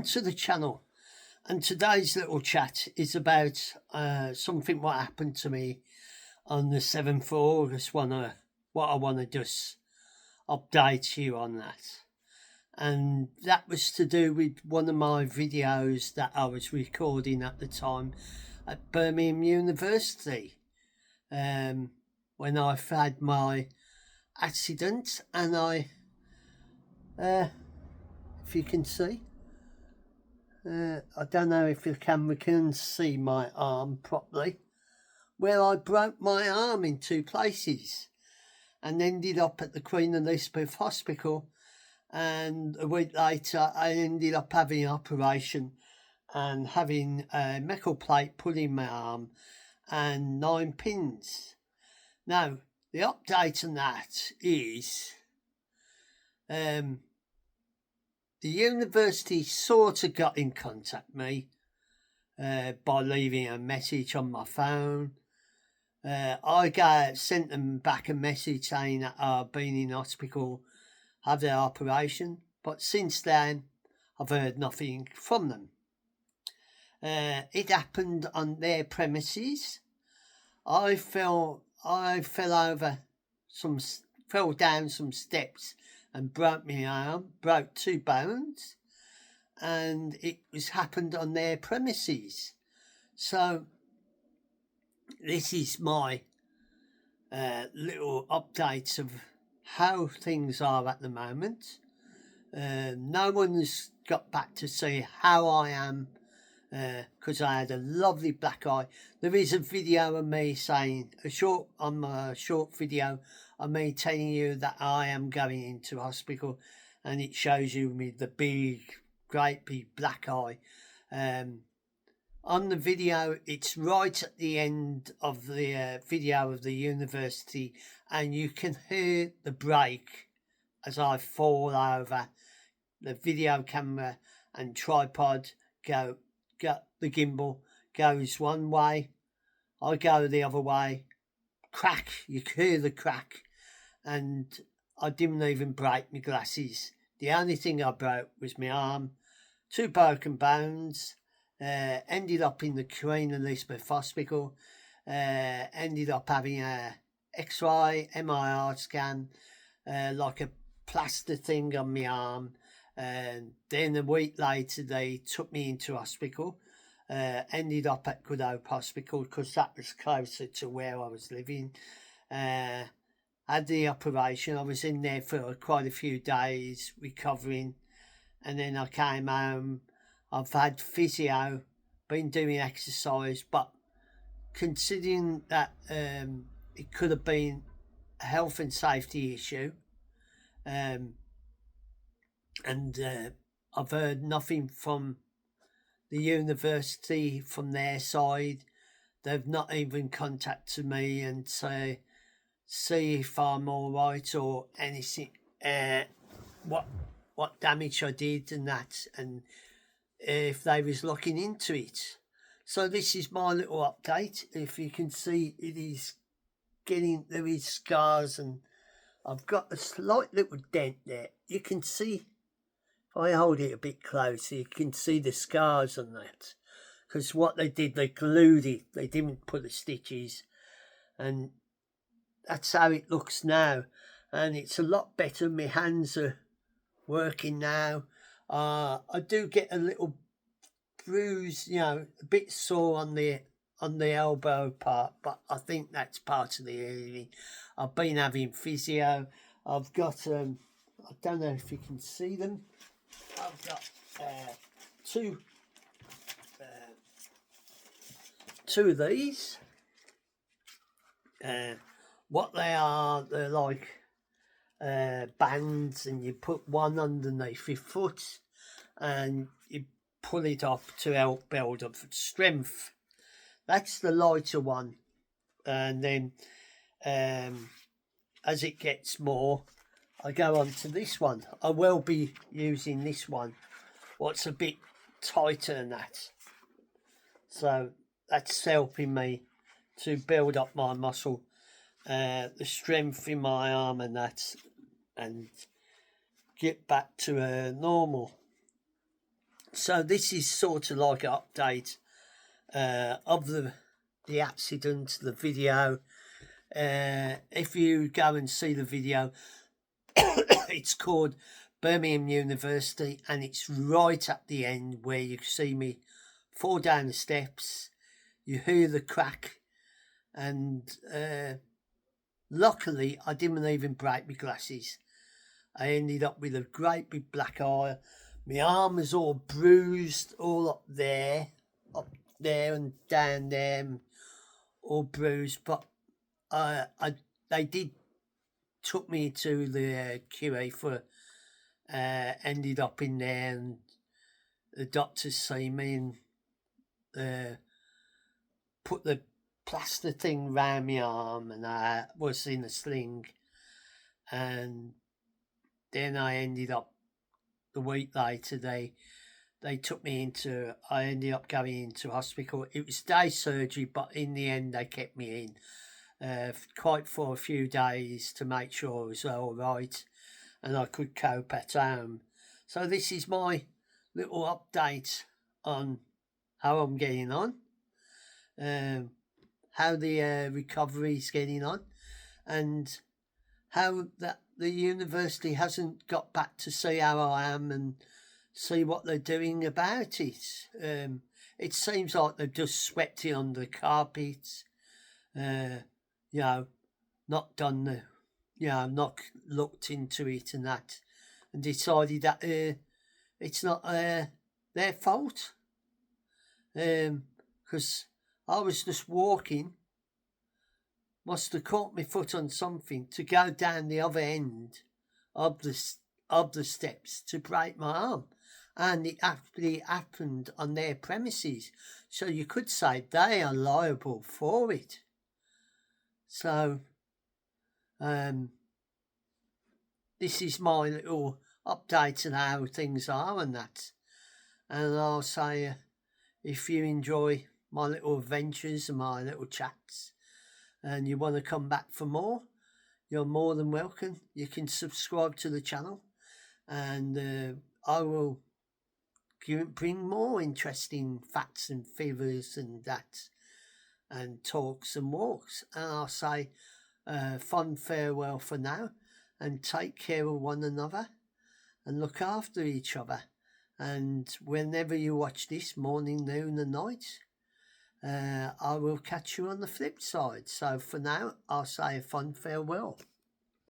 welcome to the channel. And today's little chat is about something what happened to me on the 7th of August. What I want to just update you on that. And that was to do with one of my videos that I was recording at the time at Birmingham University, when I've had my accident. And if you can see, I don't know if the camera can see my arm properly, where I broke my arm in two places and ended up at the Queen Elizabeth Hospital. And a week later, I ended up having an operation and having a metal plate put in my arm and 9 pins. Now, the update on that is the university sort of got in contact with me by leaving a message on my phone. I sent them back a message saying that I've been in hospital, had their operation, but since then I've heard nothing from them. It happened on their premises. I fell down some steps and broke my arm, broke 2 bones, and it was happened on their premises. So this is my little updates of how things are at the moment. No one's got back to see how I am, because I had a lovely black eye. There is a video of me saying, a short video of me telling you that I am going into hospital, and it shows you with the great big black eye. On the video, it's right at the end of the video of the university, and you can hear the brake as I fall over. The video camera and tripod the gimbal goes one way, I go the other way, crack, you hear the crack, and I didn't even break my glasses. The only thing I broke was my arm, 2 broken bones. Ended up in the Queen Elizabeth Hospital, ended up having a X-ray, MRI scan, like a plaster thing on my arm. And then a week later they took me into hospital, ended up at Good Hope Hospital because that was closer to where I was living. Had the operation. I was in there for quite a few days recovering, and then I came home. I've had physio, been doing exercise, but considering that it could have been a health and safety issue, and I've heard nothing from the university from their side. They've not even contacted me and see if I'm all right or anything, what damage I did and that, and if they was looking into it. So this is my little update. If you can see, there is scars, and I've got a slight little dent there. You can see, if I hold it a bit closer, you can see the scars on that, because what they did, they glued it, they didn't put the stitches, and that's how it looks now. And it's a lot better. My hands are working now. I do get a little bruise, a bit sore on the elbow part, but I think that's part of the healing. I've been having physio. I've got I don't know if you can see them. I've got two of these. What they are, they're like bands, and you put one underneath your foot and you pull it up to help build up strength. That's the lighter one. And then as it gets more, I go on to this one. I will be using this one, what's a bit tighter than that. So that's helping me to build up my muscle, the strength in my arm and that, and get back to normal. So this is sort of like an update of the accident, the video. If you go and see the video, it's called Birmingham University, and it's right at the end where you see me fall down the steps. You hear the crack, and luckily I didn't even break my glasses. I ended up with a great big black eye. My arm was all bruised, all up there and down there, all bruised. But they did took me to the QA for ended up in there, and the doctors see me and put the plaster thing round my arm, and I was in a sling. And then I ended up the week later. They took me into. I ended up going into hospital. It was day surgery, but in the end they kept me in quite for a few days to make sure I was all right and I could cope at home. So this is my little update on how I'm getting on, how the recovery is getting on, and how that the university hasn't got back to see how I am and see what they're doing about it. It seems like they've just swept it under the carpet, not done the, not looked into it and that, and decided that it's not their fault. Because I was just walking, must have caught my foot on something to go down the other end of the steps to break my arm, and it actually happened on their premises. So you could say they are liable for it. So, this is my little update on how things are and that. And I'll say, if you enjoy my little adventures and my little chats, and you want to come back for more, you're more than welcome. You can subscribe to the channel, and I will bring more interesting facts and figures and that, and talks and walks. And I'll say fond farewell for now, and take care of one another and look after each other. And whenever you watch this, morning, noon and night, I will catch you on the flip side. So for now, I'll say a fond farewell.